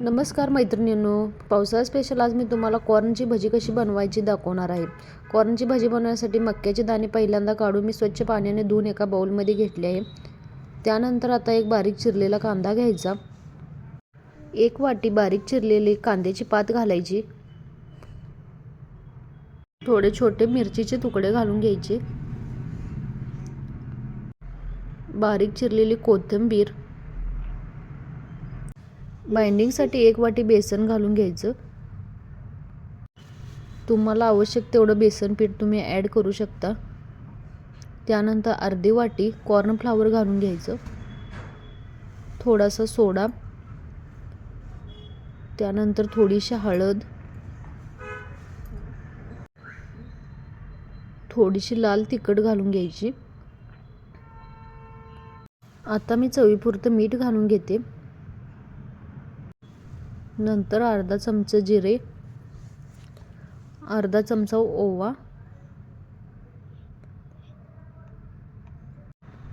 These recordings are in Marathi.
नमस्कार मैत्रिणींनो, पावसाळा स्पेशल आज मी तुम्हाला कॉर्नची भजी कशी बनवायची दाखवणार आहे। कॉर्नची भजी बनवण्यासाठी मक्याचे दाणे पहिल्यांदा काढून मी स्वच्छ पाण्याने धुवून एका बाउलमध्ये घेतले आहे। त्यानंतर आता एक बारीक चिरलेला कांदा घ्यायचा, एक वाटी बारीक चिरलेली कांद्याची पात घालायची, थोडे छोटे मिरचीचे तुकडे घालून घ्यायचे, बारीक चिरलेली कोथिंबीर, बाइंडिंगसाठी एक वाटी बेसन घालून घ्यायचं। तुम्हाला आवश्यक तेवढं बेसन पीठ तुम्ही ॲड करू शकता। त्यानंतर अर्धी वाटी कॉर्न फ्लावर घालून घ्यायचं, थोडासा सोडा, त्यानंतर थोडीशी हळद, थोडीशी लाल तिखट घालून घ्यायची। आता मी चवीपुरतं मीठ घालून घेते। नंतर अर्धा चमचा जिरे, अर्धा चमचा ओवा,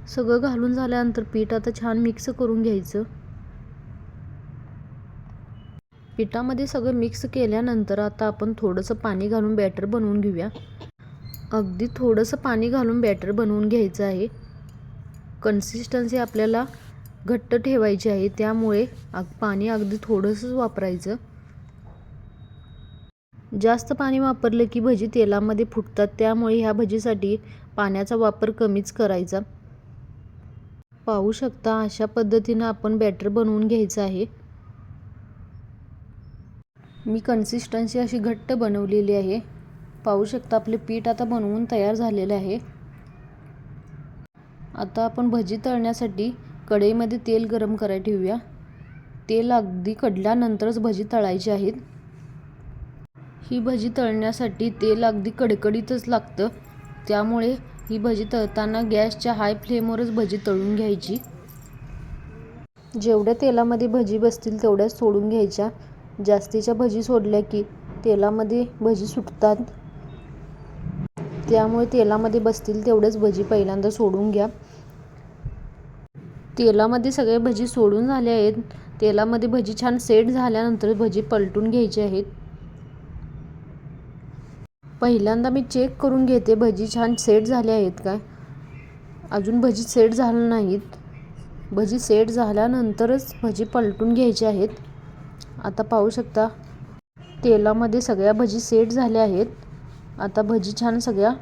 सगळं घालून झाल्यानंतर पीठ आता छान मिक्स करून घ्यायचं। पिठामध्ये सगळं मिक्स केल्यानंतर आता आपण थोडंसं पाणी घालून बॅटर बनवून घेऊया। अगदी थोडंसं पाणी घालून बॅटर बनवून घ्यायचं आहे। कन्सिस्टन्सी आपल्याला घट्ट ठेवायची आहे, त्यामुळे पाणी अगदी थोडंसंच वापरायचं। जास्त पाणी वापरलं की भजी तेलामध्ये फुटतात, त्यामुळे ह्या भजीसाठी पाण्याचा वापर कमीच करायचा। पाहू शकता अशा पद्धतीनं आपण बॅटर बनवून घ्यायचं आहे। मी कन्सिस्टन्सी अशी घट्ट बनवलेली आहे। पाहू शकता आपले पीठ आता बनवून तयार झालेले आहे। आता आपण भजी तळण्यासाठी कढईमध्ये तेल गरम करायला ठेवूया। तेल अगदी कढल्यानंतरच भजी तळायची आहेत। ही भजी तळण्यासाठी तेल अगदी कडकडीतच लागतं, त्यामुळे ही भजी तळताना गॅसच्या हाय फ्लेमवरच भजी तळून घ्यायची। जेवढ्या तेलामध्ये भजी बसतील तेवढ्याच सोडून घ्यायच्या। जास्तीच्या भजी सोडल्या की तेलामध्ये भजी सुटतात, त्यामुळे तेलामध्ये बसतील तेवढेच भजी पहिल्यांदा सोडून घ्या। तेलामध्ये सगळे भजी सोडून झाले आहेत। तेलामध्ये भजी छान सेट झाल्यानंतर भजी पलटून घ्यायची आहेत। पहिल्यांदा मी चेक करून घेते भजी छान सेट झाले आहेत काय। अजून भजी सेट झाले नाहीत। भजी सेट झाल्यानंतरच भजी पलटून घ्यायची आहेत। आता पाहू शकता तेलामध्ये सगळ्या भजी सेट झाल्या आहेत। आता भजी छान सगळ्या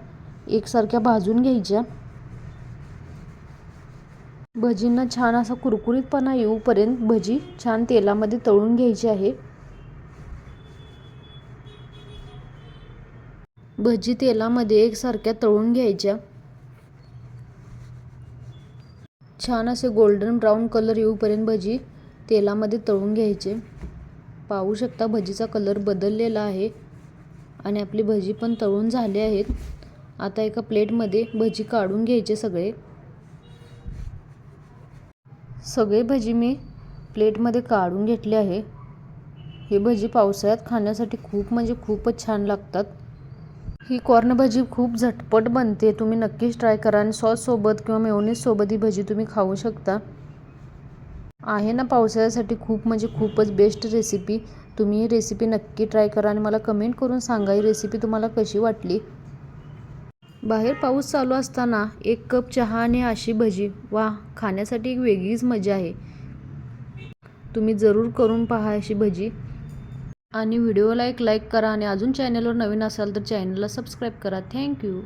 एकसारख्या भाजून घ्यायच्या। भजींना छान असा कुरकुरीतपणा येऊपर्यंत भजी छान तेलामध्ये तळून घ्यायची आहे। भजी तेलामध्ये एकसारख्या तळून घ्यायच्या। छान असे गोल्डन ब्राऊन कलर येऊपर्यंत भजी तेलामध्ये तळून घ्यायचे। पाहू शकता भजीचा कलर बदललेला आहे आणि आपली भजी पण तळून झाली आहेत। आता एका प्लेटमध्ये भजी काढून घ्यायचे सगळे भजी मी प्लेटमध्ये काढून घेतले आहे। हे भजी पावसाळ्यात खाण्यासाठी खूप म्हणजे खूपच छान लागतात। ही कॉर्न भजी खूप झटपट बनते, तुम्ही नक्कीच ट्राय करा आणि सॉस सोबत किंवा मेयोनीज सोबत ही भजी तुम्ही खाऊ शकता। आहे ना पावसाळ्यासाठी खूप म्हणजे खूपच बेस्ट रेसिपी। तुम्ही ही रेसिपी नक्की ट्राय करा आणि मला कमेंट करून सांगा ही रेसिपी तुम्हाला कशी वाटली। बाहेर पाऊस चालू असताना एक कप चहा आणि अशी भजी, वा, खाण्यासाठी एक वेगळीच मजा आहे। तुम्ही जरूर करून पहा अशी भजी आणि व्हिडिओला एक लाईक करा आणि अजून चॅनलवर नवीन असाल तर चॅनलला सबस्क्राईब करा। थँक्यू।